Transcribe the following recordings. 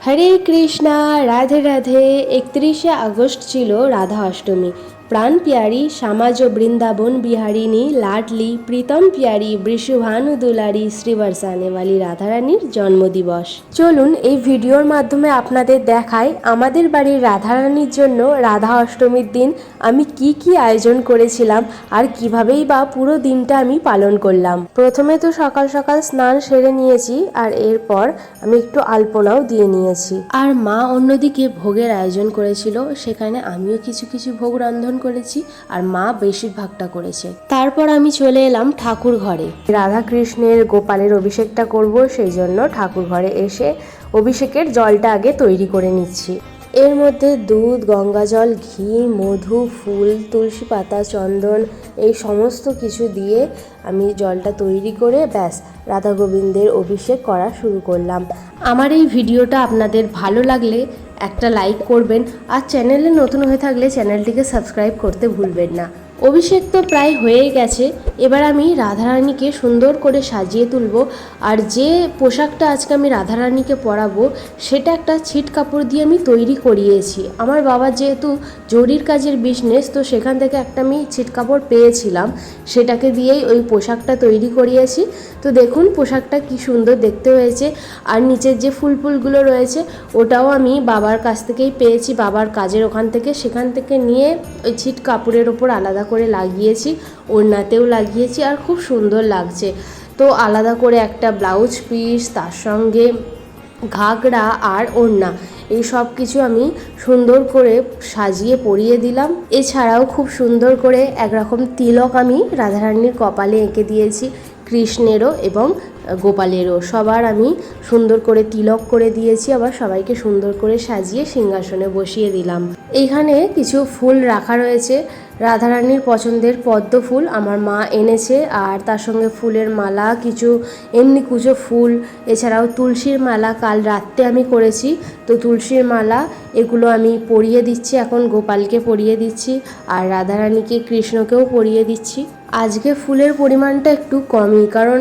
হরে Krishna, Radhe Radhe. 31শে August ছিল রাধা অষ্টমী। প্রাণ প্যারি সমাজ বৃন্দাবন বিহারিণী লাডলি প্রীতম প্যারি বৃষভানু দুলারি শ্রী বরসানে वाली রাধা রানীর জন্মদিবস। চলুন এই ভিডিওর মাধ্যমে আপনাদের দেখাই আমাদের বাড়ির রাধা রানীর জন্য রাধা অষ্টমীর দিন আমি কি আয়োজন করেছিলাম আর কিভাবেই বা পুরো দিনটা আমি পালন করলাম। প্রথমে তো সকাল সকাল স্নান সেরে নিয়েছি আর এরপর আমি একটু আলপনাও দিয়ে নিয়েছি। আর মা অন্যদিকে ভোগের আয়োজন করেছিল, সেখানে আমিও কিছু কিছু ভোগ রন্ধন করেছি আর মা বেশিরভাগটা করেছে। তারপর আমি চলে এলাম ঠাকুর ঘরে। রাধা কৃষ্ণের গোপালের অভিষেকটা করব, সেই জন্য ঠাকুর ঘরে এসে অভিষেকের জলটা আগে তৈরি করে নিচ্ছি। এর মধ্যে দুধ, গঙ্গা জল, ঘি, মধু, ফুল, তুলসী পাতা, চন্দন এই সমস্ত কিছু দিয়ে আমি জলটা তৈরি করে ব্যাস রাধা গোবিন্দের অভিষেক করা শুরু করলাম। আমার এই ভিডিওটা আপনাদের ভালো লাগলে একটা লাইক করবেন আর চ্যানেলে নতুন হয়ে থাকলে চ্যানেলটিকে সাবস্ক্রাইব করতে ভুলবেন না। অভিষেক তো প্রায় হয়েই গেছে, এবার আমি রাধারানীকে সুন্দর করে সাজিয়ে তুলব। আর যে পোশাকটা আজকে আমি রাধারানীকে পরাবো সেটা একটা ছিট কাপড় দিয়ে আমি তৈরি করিয়েছি। আমার বাবার যেহেতু জরির কাজের বিজনেস, তো সেখান থেকে একটা আমি ছিট কাপড় পেয়েছিলাম, সেটাকে দিয়েই ওই পোশাকটা তৈরি করিয়েছি। তো দেখুন পোশাকটা কি সুন্দর দেখতে হয়েছে। আর নিচের যে ফুলগুলো রয়েছে ওটাও আমি বাবার কাছ থেকেই পেয়েছি, বাবার কাজের ওখান থেকে, সেখান থেকে নিয়ে ওই ছিট কাপড়ের ওপর আলাদা করে লাগিয়েছি, ওড়নাতেও লাগিয়েছি আর খুব সুন্দর লাগছে। তো আলাদা করে একটা ব্লাউজ পিস, তার সঙ্গে ঘাগরা আর ওড়না, এই সব কিছু আমি সুন্দর করে সাজিয়ে পরিয়ে দিলাম। এছাড়াও খুব সুন্দর করে একরকম তিলক আমি রাধারানীর কপালে এঁকে দিয়েছি, কৃষ্ণেরও এবং গোপালেরও। সবার আমি সুন্দর করে তিলক করে দিয়েছি, আবার সবাইকে সুন্দর করে সাজিয়ে সিংহাসনে বসিয়ে দিলাম। এইখানে কিছু ফুল রাখা রয়েছে, রাধারানীর পছন্দের পদ্ম ফুল আমার মা এনেছে, আর তার সঙ্গে ফুলের মালা, কিছু এমনি কুচো ফুল, এছাড়াও তুলসীর মালা কাল রাত্রে আমি করেছি। তো তুলসীর মালা এগুলো আমি পরিয়ে দিচ্ছি, এখন গোপালকে পরিয়ে দিচ্ছি আর রাধারানীকে, কৃষ্ণকেও পরিয়ে দিচ্ছি। আজকে ফুলের পরিমাণটা একটু কমই, কারণ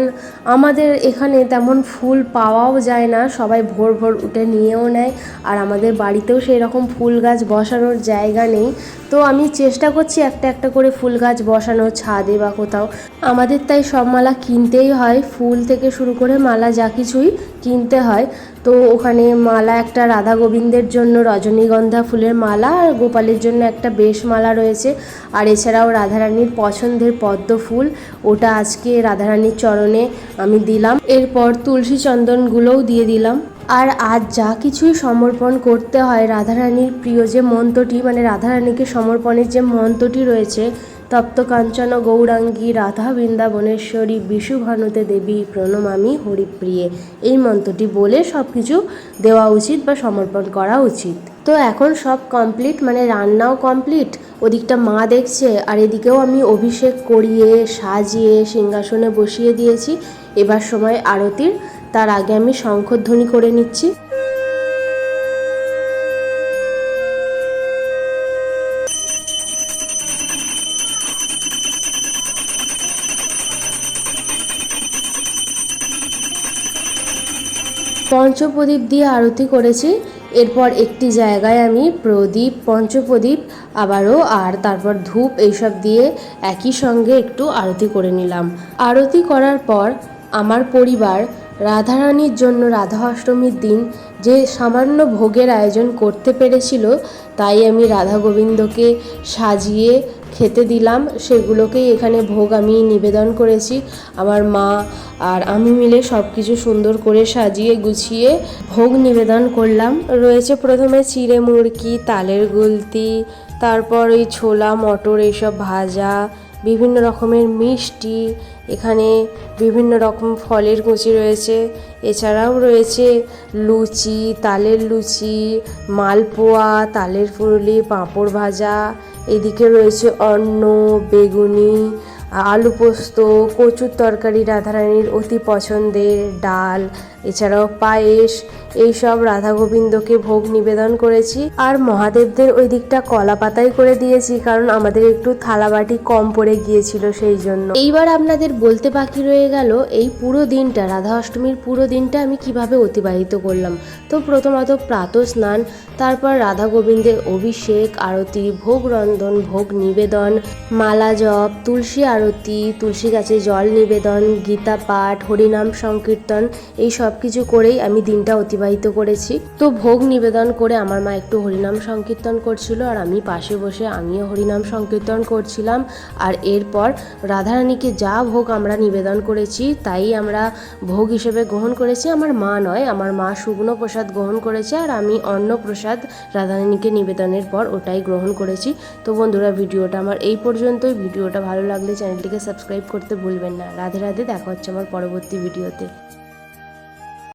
আমাদের এখানে তেমন ফুল পাওয়াও যায় না, সবাই ভোর ভোর উঠে নিয়েও নেয়, আর আমাদের বাড়িতেও সেই রকম ফুল গাছ বসানোর জায়গা নেই। তো আমি চেষ্টা করছি একটা একটা করে ফুল গাছ বসানো ছাদে বা কোথাও। আমাদের তাই সব মালা কিনতেই হয়, ফুল থেকে শুরু করে মালা যা কিছুই কিনতে হয়। তো ওখানে মালা একটা রাধা গোবিন্দের জন্য রজনীগন্ধা ফুলের মালা, আর গোপালের জন্য একটা বেশ মালা রয়েছে। আর এছাড়াও রাধারানীর পছন্দের পদ্ম ফুল, ওটা আজকে রাধারানীর চরণে আমি দিলাম। এরপর তুলসী চন্দনগুলোও দিয়ে দিলাম। আর আজ যা কিছুই সমর্পণ করতে হয়, রাধারানীর প্রিয় যে মন্ত্রটি, মানে রাধারানীকে সমর্পণের যে মন্ত্রটি রয়েছে, তপ্ত কাঞ্চন গৌরাঙ্গী রাধা বৃন্দাবনেশ্বরী বিশুভানুতে দেবী প্রণমামি হরিপ্রিয়ে, এই মন্ত্রটি বলে সব কিছু দেওয়া উচিত বা সমর্পণ করা উচিত। তো এখন সব কমপ্লিট, মানে রান্নাও কমপ্লিট, ওদিকটা মা দেখছে, আর এদিকেও আমি অভিষেক করিয়ে সাজিয়ে সিংহাসনে বসিয়ে দিয়েছি। এবার সময় আরতির, তার আগে আমি শঙ্খধ্বনি করে নিচ্ছি। পঞ্চপ্রদীপ দিয়ে আরতি করেছি। এরপর একটি জায়গায় আমি প্রদীপ, পঞ্চপ্রদীপ আবারও, আর তারপর ধূপ এইসব দিয়ে একই সঙ্গে একটু আরতি করে নিলাম। আরতি করার পর আমার পরিবার রাধারানীর জন্য রাধা অষ্টমীর দিন যে সামান্য ভোগের আয়োজন করতে পেরেছিল, তাই আমি রাধা গোবিন্দকে সাজিয়ে খেতে দিলাম। সেগুলোকেই এখানে ভোগ আমি নিবেদন করেছি। আমার মা আর আমি মিলে সব কিছু সুন্দর করে সাজিয়ে গুছিয়ে ভোগ নিবেদন করলাম। রয়েছে প্রথমে চিড়ে মুড়কি, তালের গুলতি, তারপর ওই ছোলা মটর এইসব ভাজা, বিভিন্ন রকমের মিষ্টি, এখানে বিভিন্ন রকম ফলের কুচি রয়েছে, এছাড়াও রয়েছে লুচি, তালের লুচি, মালপোয়া, তালের ফুলুরি, পাঁপড় ভাজা, এদিকে রয়েছে অন্ন, বেগুনি, আলু পোস্ত, কচুর তরকারি রাধারানীর অতি পছন্দের, ডাল, এছাড়াও পায়েস, এইসব রাধা গোবিন্দকে ভোগ নিবেদন করেছি। আর মহাদেবদের ওই দিকটা কলা পাতাই করে দিয়েছি, কারণ আমাদের একটু থালাবাটি কম পড়ে গিয়েছিল সেই জন্য। এইবার আপনাদের বলতে বাকি রয়ে গেল এই পুরো দিনটা, রাধা অষ্টমীর পুরো দিনটা আমি কিভাবে অতিবাহিত করলাম। তো প্রথমত প্রাতঃ স্নান, তারপর রাধা গোবিন্দের অভিষেক, আরতি, ভোগ রন্ধন, ভোগ নিবেদন, মালা জপ, তুলসী আরতি, তুলসী গাছে জল নিবেদন, গীতা পাঠ, হরিনাম সংকীর্তন, এই সব কিছু করেই আমি দিনটা অতিবাহিত করেছি। তো ভোগ নিবেদন করে আমার মা একটু হরিনাম সংকীর্তন করছিল, আর আমি পাশে বসে আমিও হরিনাম সংকীর্তন করছিলাম। আর এরপর রাধারানীকে যা ভোগ আমরা নিবেদন করেছি তাই আমরা ভোগ হিসেবে গ্রহণ করেছি। আমার মা নয়, আমার মা শুকনো প্রসাদ গ্রহণ করেছে, আর আমি অন্ন প্রসাদ রাধারানীকে নিবেদনের পর ওটাই গ্রহণ করেছি। তো বন্ধুরা, ভিডিওটা আমার এই পর্যন্তই। ভিডিওটা ভালো লাগলে চ্যানেলটিকে সাবস্ক্রাইব করতে ভুলবেন না। রাধে রাধে, দেখা হচ্ছে আমার পরবর্তী ভিডিওতে।